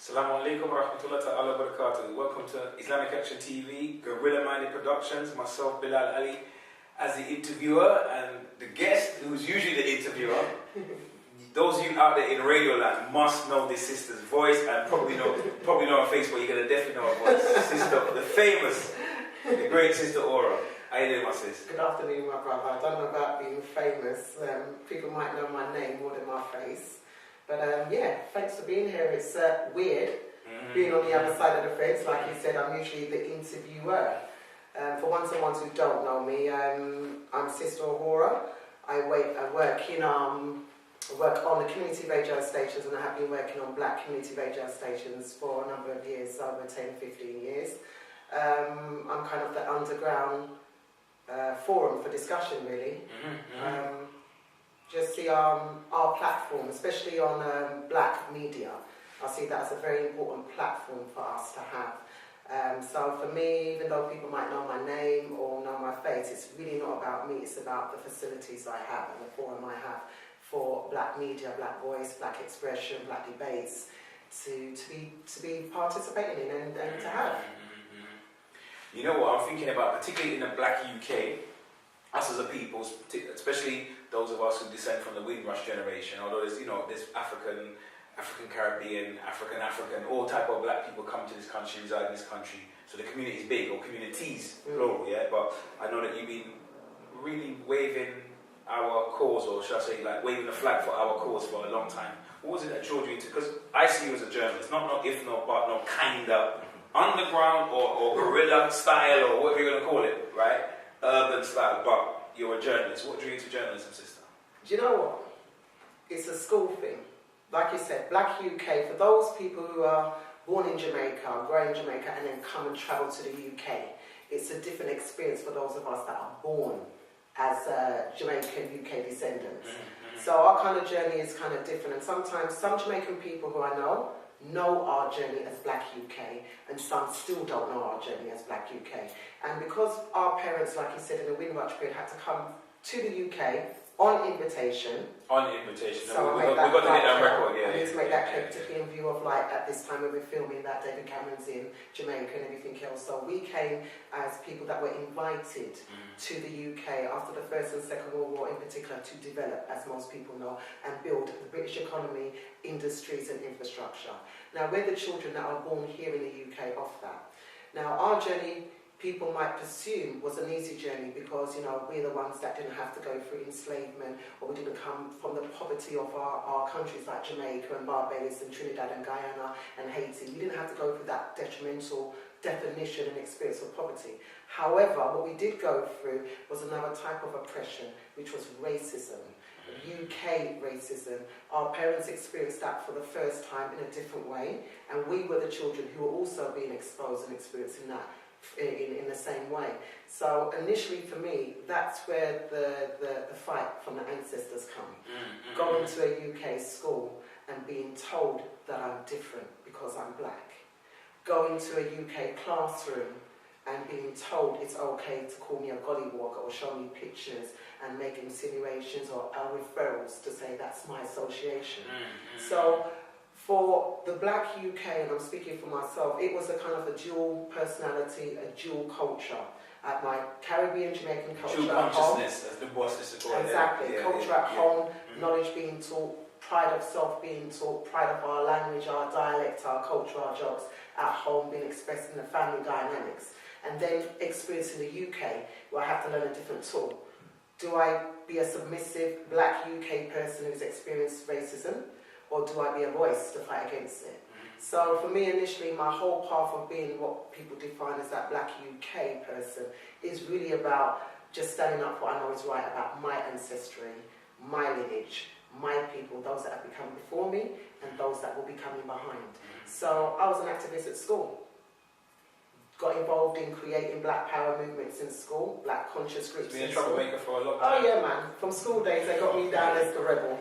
Assalamu alaikum wa rahmatullahi ta'ala wa barakatuh. Welcome to Islamic Action TV, Guerrilla Minded Productions, myself Bilal Ali as the interviewer and the guest who's usually the interviewer. Those of you out there in radio land must know this sister's voice and probably know her face, but you're going to definitely know her voice. Sister, the famous, the great Sister Aura. How you doing, my sis? Good afternoon, my brother. I don't know about being famous. People might know my name more than my face. But yeah, thanks for being here. It's weird being on the other side of the fence. Like you said, I'm usually the interviewer. For ones who don't know me, I'm Sister Aura. I work on the community radio stations, and I have been working on black community radio stations for a number of years, over 10-15 years. I'm kind of the underground forum for discussion, really. Just see our platform, especially on black media. I see that as a very important platform for us to have. So for me, even though people might know my name or know my face, it's really not about me, it's about the facilities I have and the forum I have for black media, black voice, black expression, black debates to be participating in and to have. You know what I'm thinking about, particularly in the black UK, us as a people, especially those of us who descend from the Windrush generation, although there's African Caribbean, African, all type of black people come to this country, reside in this country. So the community is big, or communities, plural, yeah? But I know that you've been really waving our cause, or should I say, like waving the flag for our cause for a long time. What was it that drew you into? Because I see you as a journalist, not if, not but, not kinda, underground or guerrilla style, or whatever you're going to call it, right? Urban style, but you're a journalist. What drew you to journalism, sister? Do you know what? It's a school thing. Like you said, black UK, for those people who are born in Jamaica, grow in Jamaica, and then come and travel to the UK, it's a different experience for those of us that are born as Jamaican UK descendants. So our kind of journey is kind of different, and sometimes some Jamaican people who I know our journey as black UK, and some still don't know our journey as black UK. And because our parents, like you said, in the Windrush period, had to come to the UK on invitation. So we've got to get that record, yeah. I need to make that clear, particularly in view of, like, at this time when we're filming that David Cameron's in Jamaica and everything else. So we came as people that were invited to the UK after the First and Second World War in particular to develop, as most people know, and build the British economy, industries and infrastructure. Now, we're the children that are born here in the UK of that. Now, our journey, people might presume, was an easy journey because, we're the ones that didn't have to go through enslavement, or we didn't come from the poverty of our countries like Jamaica and Barbados and Trinidad and Guyana and Haiti. We didn't have to go through that detrimental definition and experience of poverty. However, what we did go through was another type of oppression, which was racism. UK racism. Our parents experienced that for the first time in a different way, and we were the children who were also being exposed and experiencing that in the same way. So initially for me, that's where the fight from the ancestors come. Going to a UK school and being told that I'm different because I'm black. Going to a UK classroom and being told it's okay to call me a gollywog or show me pictures and make insinuations or referrals to say that's my association. So for the black UK, and I'm speaking for myself, it was a kind of a dual personality, a dual culture. At my Caribbean Jamaican culture dual at home. consciousness, as the boss is to call it. Exactly, culture at home, knowledge being taught, pride of self being taught, pride of our language, our dialect, our culture, our jokes at home being expressed in the family dynamics. And then experience in the UK, where I have to learn a different tool. Do I be a submissive black UK person who's experienced racism, or do I be a voice to fight against it? So for me, initially, my whole path of being what people define as that black UK person is really about just standing up for what I know is right about my ancestry, my lineage, my people, those that have become before me, and those that will be coming behind. So I was an activist at school. Got involved in creating black power movements in school, black conscious groups. Been a troublemaker for a long time. Oh yeah, man. From school days, they got me down as the rebel.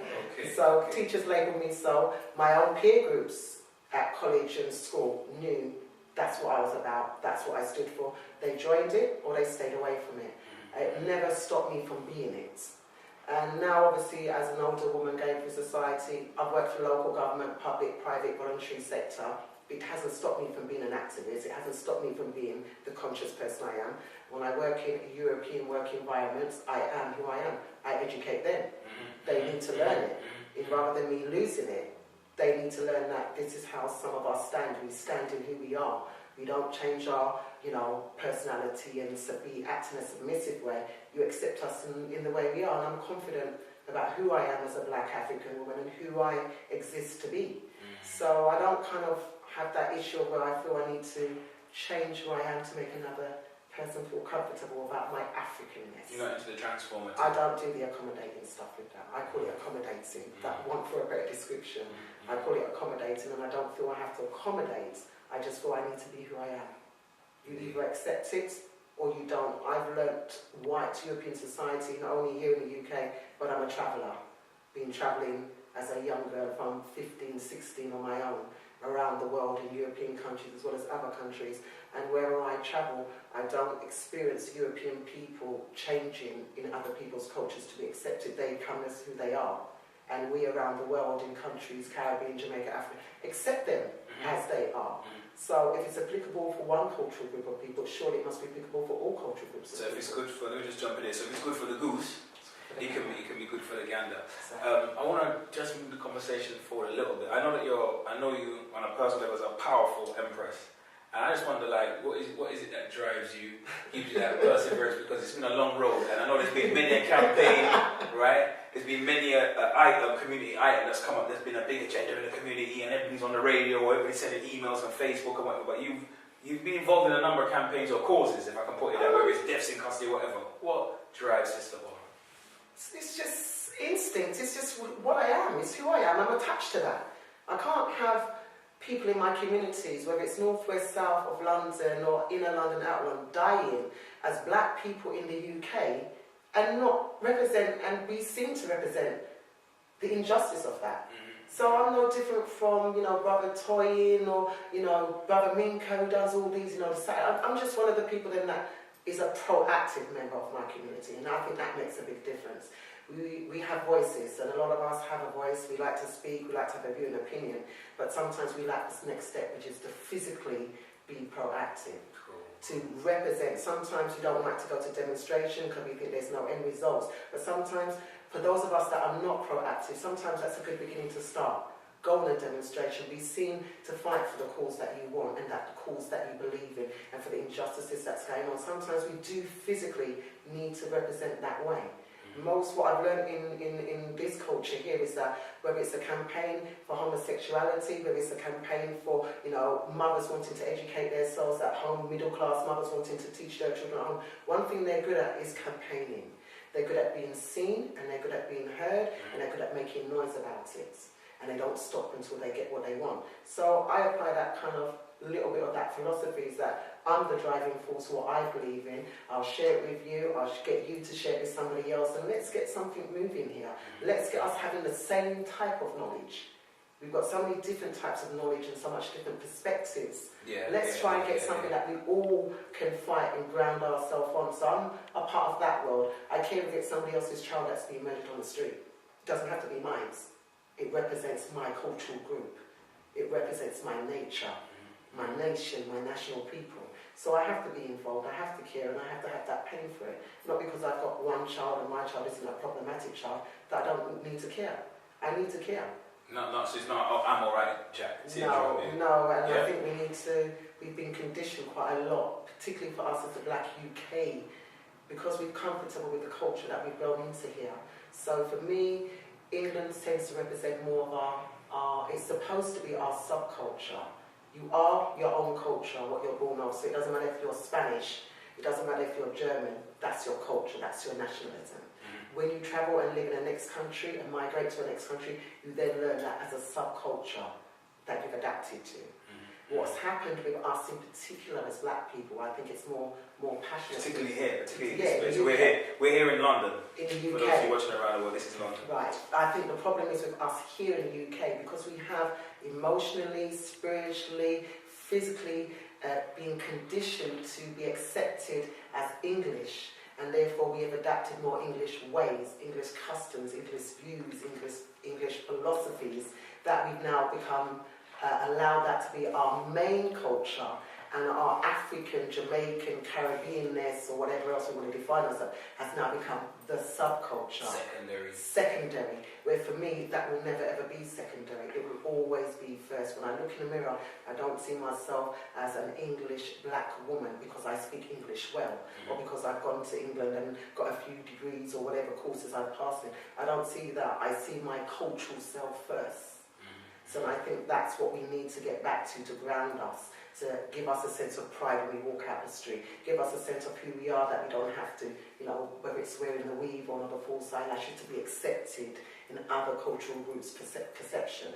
So teachers labelled me so. My own peer groups at college and school knew that's what I was about, that's what I stood for. They joined it or they stayed away from it. It never stopped me from being it. And now, obviously, as an older woman going through society, I've worked for local government, public, private, voluntary sector. It hasn't stopped me from being an activist. It hasn't stopped me from being the conscious person I am. When I work in European work environments, I am who I am. I educate them. They need to learn it. Rather than me losing it, they need to learn that this is how some of us stand. We stand in who we are. We don't change our, personality and be act in a submissive way. You accept us in the way we are, and I'm confident about who I am as a black African woman and who I exist to be. So I don't kind of have that issue where I feel I need to change who I am to make another person feel comfortable about my Africanness. You're not into the transformative? I don't do the accommodating stuff with that. I call it accommodating. That one for a better description. I call it accommodating, and I don't feel I have to accommodate. I just feel I need to be who I am. You either accept it or you don't. I've learnt white European society, not only here in the UK, but I'm a traveller. Been travelling as a young girl from 15, 16 on my own around the world in European countries as well as other countries. And wherever I travel, I don't experience European people changing in other people's cultures to be accepted. They come as who they are. And we around the world in countries, Caribbean, Jamaica, Africa, accept them as they are. So if it's applicable for one cultural group of people, surely it must be applicable for all cultural groups. So if it's good for, let me just jump in here, so if it's good for the goose, it can be good for the gander. I want to just move the conversation forward a little bit. I know you on a personal level as a powerful empress. And I just wonder, what is it that drives you, gives you that perseverance? Because it's been a long road, and I know there's been many a campaign, right? There's been many a community item that's come up. There's been a big agenda in the community, and everybody's on the radio, or everybody's sending emails on Facebook and whatever. But you've been involved in a number of campaigns or causes, if I can put it that way, whether it's deaths in custody or whatever. What drives Sista Bola? It's just instinct. It's just what I am. It's who I am. I'm attached to that. I can't have people in my communities, whether it's north, west, south of London or inner London, outer London, dying as black people in the UK and not represent, and we seem to represent the injustice of that. So I'm no different from, Brother Toyin or, Brother Minko who does all these, I'm just one of the people then that is a proactive member of my community, and I think that makes a big difference. We have voices, and a lot of us have a voice. We like to speak, we like to have a view and opinion, but sometimes we lack this next step, which is to physically be proactive, to represent. Sometimes we don't like to go to demonstration because we think there's no end results, but sometimes, for those of us that are not proactive, sometimes that's a good beginning to start. Go on a demonstration, be seen to fight for the cause that you want and that the cause that you believe in, and for the injustices that's going on. Sometimes we do physically need to represent that way. Most what I've learned in this culture here is that whether it's a campaign for homosexuality, whether it's a campaign for mothers wanting to educate themselves at home, middle class mothers wanting to teach their children at home, one thing they're good at is campaigning. They're good at being seen, and they're good at being heard, and they're good at making noise about it. And they don't stop until they get what they want. So I apply that kind of little bit of that philosophy, is that I'm the driving force, what I believe in. I'll share it with you, I'll get you to share it with somebody else, and let's get something moving here. Let's get us having the same type of knowledge. We've got so many different types of knowledge and so much different perspectives. Let's try and get something that we all can fight and ground ourselves on. So I'm a part of that world. I care if it's somebody else's child that's being murdered on the street. It doesn't have to be mine. It represents my cultural group. It represents my nature, my nation, my national people. So I have to be involved, I have to care, and I have to have that pain for it. Not because I've got one child and my child isn't a problematic child, that I don't need to care. I need to care. No, so it's not, I'm alright, Jack. No, and I think we've been conditioned quite a lot, particularly for us as the Black UK, because we're comfortable with the culture that we've grown into here. So for me, England tends to represent more of our it's supposed to be our subculture. You are your own culture, what you're born of, so it doesn't matter if you're Spanish, it doesn't matter if you're German, that's your culture, that's your nationalism. When you travel and live in the next country and migrate to the next country, you then learn that as a subculture that you've adapted to. What's happened with us in particular as black people, I think it's more passionate. Particularly here, we're here in London. In the UK. For those of you watching around the world, this is London. Right. I think the problem is with us here in the UK, because we have emotionally, spiritually, physically been conditioned to be accepted as English and therefore we have adapted more English ways, English customs, English views, English philosophies, that we've now become, allowed that to be our main culture, and our African, Jamaican, Caribbeanness, or whatever else we want to define ourselves, has now become the subculture. Secondary. Where for me, that will never ever be secondary. It will always be first. When I look in the mirror, I don't see myself as an English black woman because I speak English well, or because I've gone to England and got a few degrees or whatever courses I've passed in. I don't see that. I see my cultural self first. So I think that's what we need to get back to ground us, to give us a sense of pride when we walk out the street, give us a sense of who we are, that we don't have to, whether it's wearing the weave or not a false eyelashes, to be accepted in other cultural groups' perception.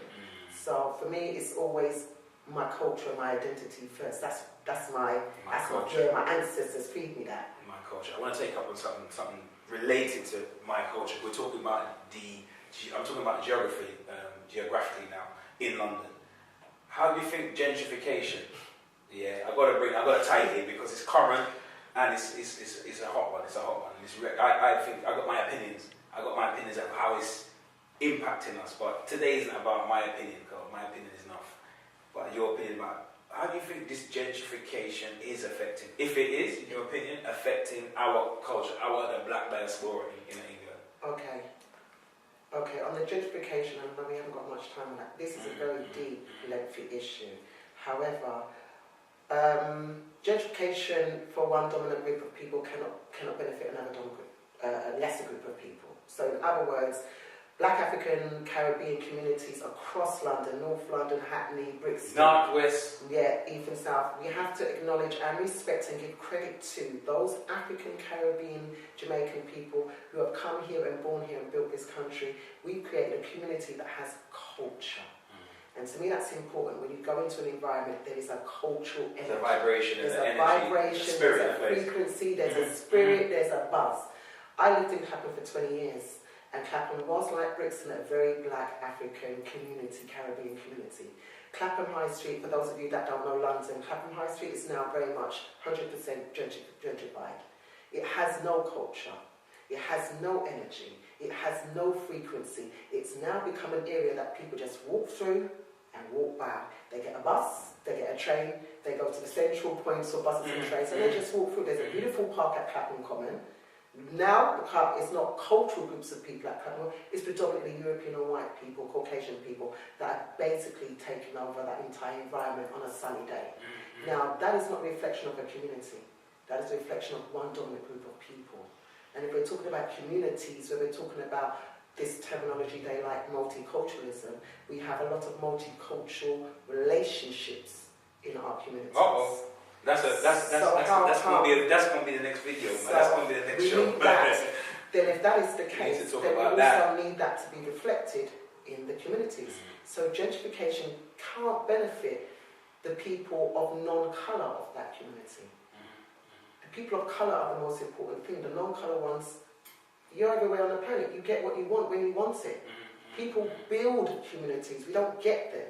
So for me, it's always my culture, my identity first. That's my culture. My ancestors feed me that. My culture. I want to take up on something related to my culture. We're talking about I'm talking about geographically now, in London. How do you think gentrification? Yeah, I've got to tie it in because it's current and it's a hot one. It's a hot one. I think I've got my opinions. I've got my opinions of how it's impacting us. But today isn't about my opinion, because my opinion is enough. But your opinion about how do you think this gentrification is affecting, if it is, in your opinion, affecting our culture, the black diaspora in England? Okay, on the gentrification, I know we haven't got much time on that. This is a very deep, lengthy issue. However, gentrification for one dominant group of people cannot benefit another a lesser group of people. So in other words, Black African Caribbean communities across London, North London, Hackney, Brixton, North, West, even South, we have to acknowledge and respect and give credit to those African Caribbean Jamaican people who have come here and born here and built this country. We've created a community that has culture. And to me that's important. When you go into an environment, there is a cultural energy. There's a vibration, there's a energy, vibration, there's a frequency, there's a spirit, there's a buzz. I lived in Clapham for 20 years. And Clapham was, like Brixton, a very black African community, Caribbean community. Clapham High Street, for those of you that don't know London, Clapham High Street is now very much 100% gentrified. It has no culture. It has no energy. It has no frequency. It's now become an area that people just walk through and walk by. They get a bus, they get a train, they go to the central points or buses and trains, and they just walk through. There's a beautiful park at Clapham Common. Now the club is not cultural groups of people at Clapham, it's predominantly European or white people, Caucasian people that have basically taken over that entire environment on a sunny day. Now that is not a reflection of a community, that is a reflection of one dominant group of people. And if we're talking about communities, where we're talking about this terminology they like, multiculturalism, we have a lot of multicultural relationships in our communities. That's going to be the next video. So that's going to be the next show. Then if that is the case, then we also need that to be reflected in the communities. So gentrification can't benefit the people of non-colour of that community. The people of colour are the most important thing. The non-colour ones, you're everywhere on the planet. You get what you want when you want it. People build communities. We don't get them.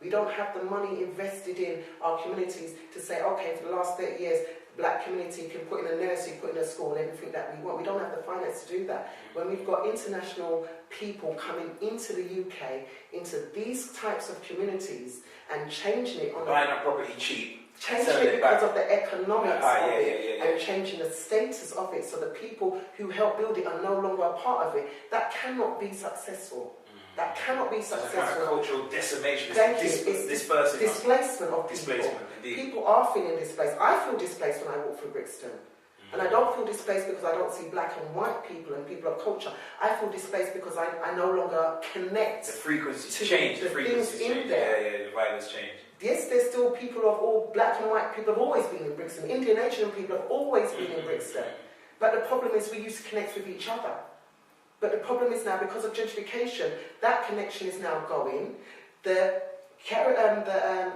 We don't have the money invested in our communities to say, okay, for the last 30 years, the black community can put in a nursery, put in a school, and everything that we want. We don't have the finance to do that. When we've got international people coming into the UK, into these types of communities, and changing it on buying a property cheap. Changing it because of the economics of it, and changing the status of it, so the people who help build it are no longer a part of it, that cannot be successful. That cannot be successful. Kind of cultural decimation. Displacement of people. People are feeling displaced. I feel displaced when I walk through Brixton. And I don't feel displaced because I don't see black and white people and people of culture. I feel displaced because I no longer connect. The frequency change. The frequency in there. Yeah, the violence change. Yes, there's still people of all black and white people have always been in Brixton. Indian Asian people have always been in Brixton. But the problem is we used to connect with each other. But the problem is now, because of gentrification, that connection is now going. The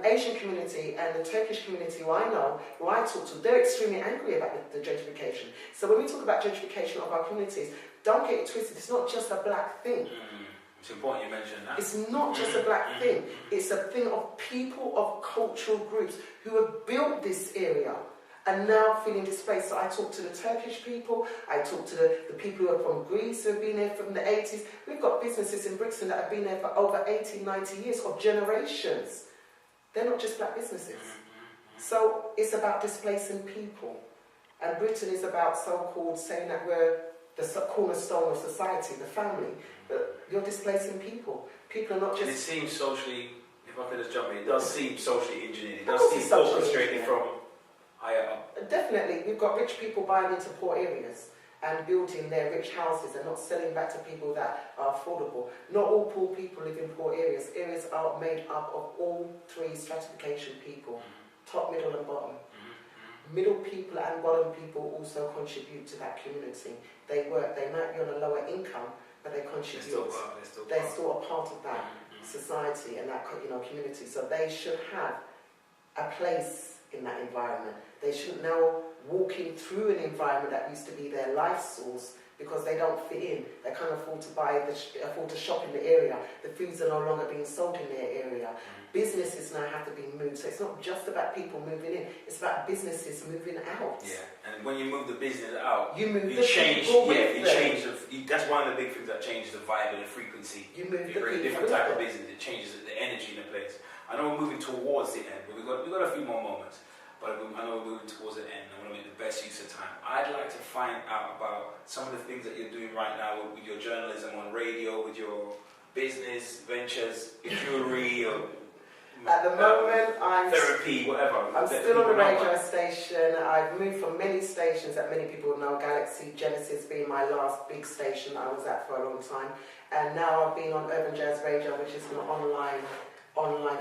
Asian community and the Turkish community who I know, who I talk to, they're extremely angry about the gentrification. So when we talk about gentrification of our communities, don't get it twisted, it's not just a black thing. It's important you mention that. It's not just a black thing. It's a thing of people of cultural groups who have built this area. and now feeling displaced. So I talk to the Turkish people, I talk to the people who are from Greece who have been there from the 80s. We've got businesses in Brixton that have been there for over 80, 90 years, of generations. They're not just black businesses. So it's about displacing people. And Britain is about so-called saying that we're the cornerstone of society, the family. But you're displacing people. People are not just... And it seems socially, if I could just jump in, it does seem socially engineered. It does seem orchestrated from higher up. Definitely. We've got rich people buying into poor areas and building their rich houses and not selling back to people that are affordable. Not all poor people live in poor areas. Areas are made up of all three stratification people, top, middle and bottom. Middle people and bottom people also contribute to that community. They work, they might be on a lower income, but they contribute. They're still a part of that society and that community. So they should have a place in that environment. They shouldn't now walking through an environment that used to be their life source because they don't fit in. They can't afford to shop in the area. The foods are no longer being sold in their area. Businesses now have to be moved. So it's not just about people moving in, it's about businesses moving out. Yeah, and when you move the business out, you change. That's one of the big things that changes the vibe and the frequency. You move you bring a different type of business. It changes the energy in the place. I know we're moving towards the end, but we've got a few more moments. But I know we're moving towards the end. I want to make the best use of time. I'd like to find out about some of the things that you're doing right now with your journalism on radio, with your business ventures, jewelry, or at the moment, I'm therapy, whatever. I'm still on the radio station. I've moved from many stations that many people know, Galaxy, Genesis being my last big station I was at for a long time. And now I've been on Urban Jazz Radio, which is an online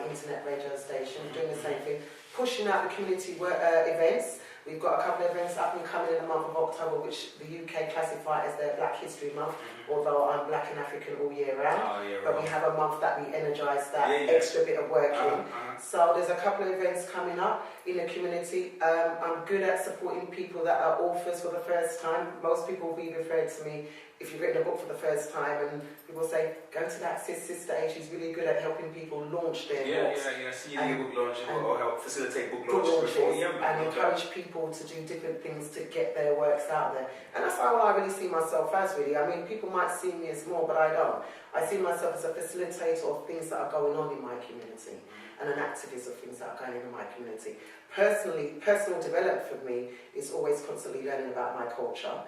internet radio station, doing the same thing. Pushing out the community events. We've got a couple of events up and coming in the month of October, which the UK classify as their Black History Month, although I'm Black and African all year round. But we have a month that we energise that extra bit of work in. So there's a couple of events coming up in the community. I'm good at supporting people that are authors for the first time. Most people will be referred to me if you've written a book for the first time, and people say, go to that Sista A, she's really good at helping people launch their books. See you book launch or help facilitate book launches and encourage people to do different things to get their works out there. And that's how I really see myself as, really. I mean, people might see me as more, but I don't. I see myself as a facilitator of things that are going on in my community and an activist of things that are going on in my community. Personal development for me is always constantly learning about my culture.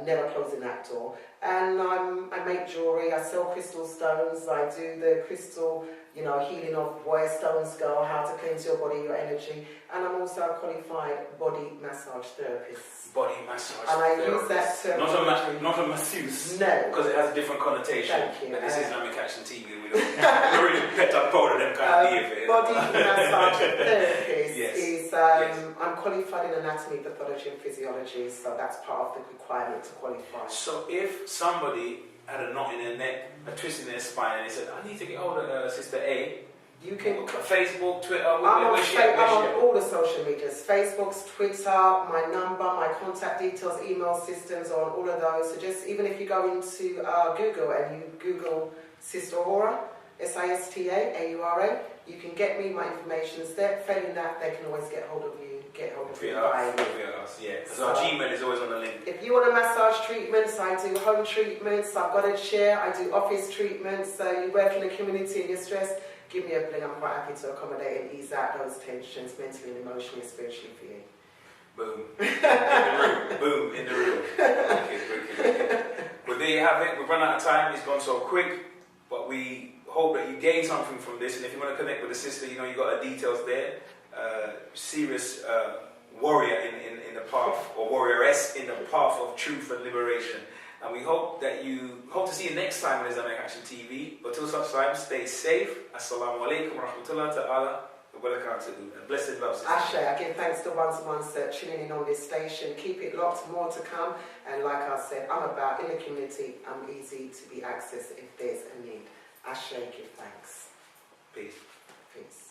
Never closing that door. And I make jewellery, I sell crystal stones, I do the crystal, healing of where stones go, how to cleanse your body, your energy, and I'm also a qualified body massage therapist. Body massage and I use that term. Not a masseuse. No. Because it has a different connotation. Thank you. And this is Afrikanism TV, we don't really pet up powder them kind of leave it. Body massage therapist is, I'm qualified in anatomy, pathology and physiology, so that's part of the requirement to qualify. So if somebody had a knot in their neck, a twist in their spine, and they said, I need to get hold of Sister A, you can Facebook, Twitter, I'm on all the social medias, Facebook, Twitter, my number, my contact details, email systems, on all of those. So just even if you go into Google and you Google Sista Aura, Sista-Aura, you can get me, my information is there. Failing that, they can always get hold of you. Because our Gmail is always on the link. If you want a massage treatments, I do home treatments, I've got a chair, I do office treatments, so you work in the community and you're stressed, give me a bling, I'm quite happy to accommodate and ease out those tensions mentally and emotionally and spiritually for you. Boom. In the room. Boom. In the room. Okay. Well, there you have it. We've run out of time. It's gone so quick. But we hope that you gain something from this. And if you want to connect with the sister, you got her details there. Serious warrior in the path, or warrioress in the path of truth and liberation. And we hope to see you next time on Islamic Action TV. But till such time, stay safe. Assalamu alaikum wa rahmatullahi ta'ala wa barakatuhu. And blessed love, sister. Ashe, I give thanks to ones that tuning in on this station. Keep it locked, more to come. And like I said, I'm about in the community. I'm easy to be accessed if there's a need. Ashe, give thanks. Peace. Peace.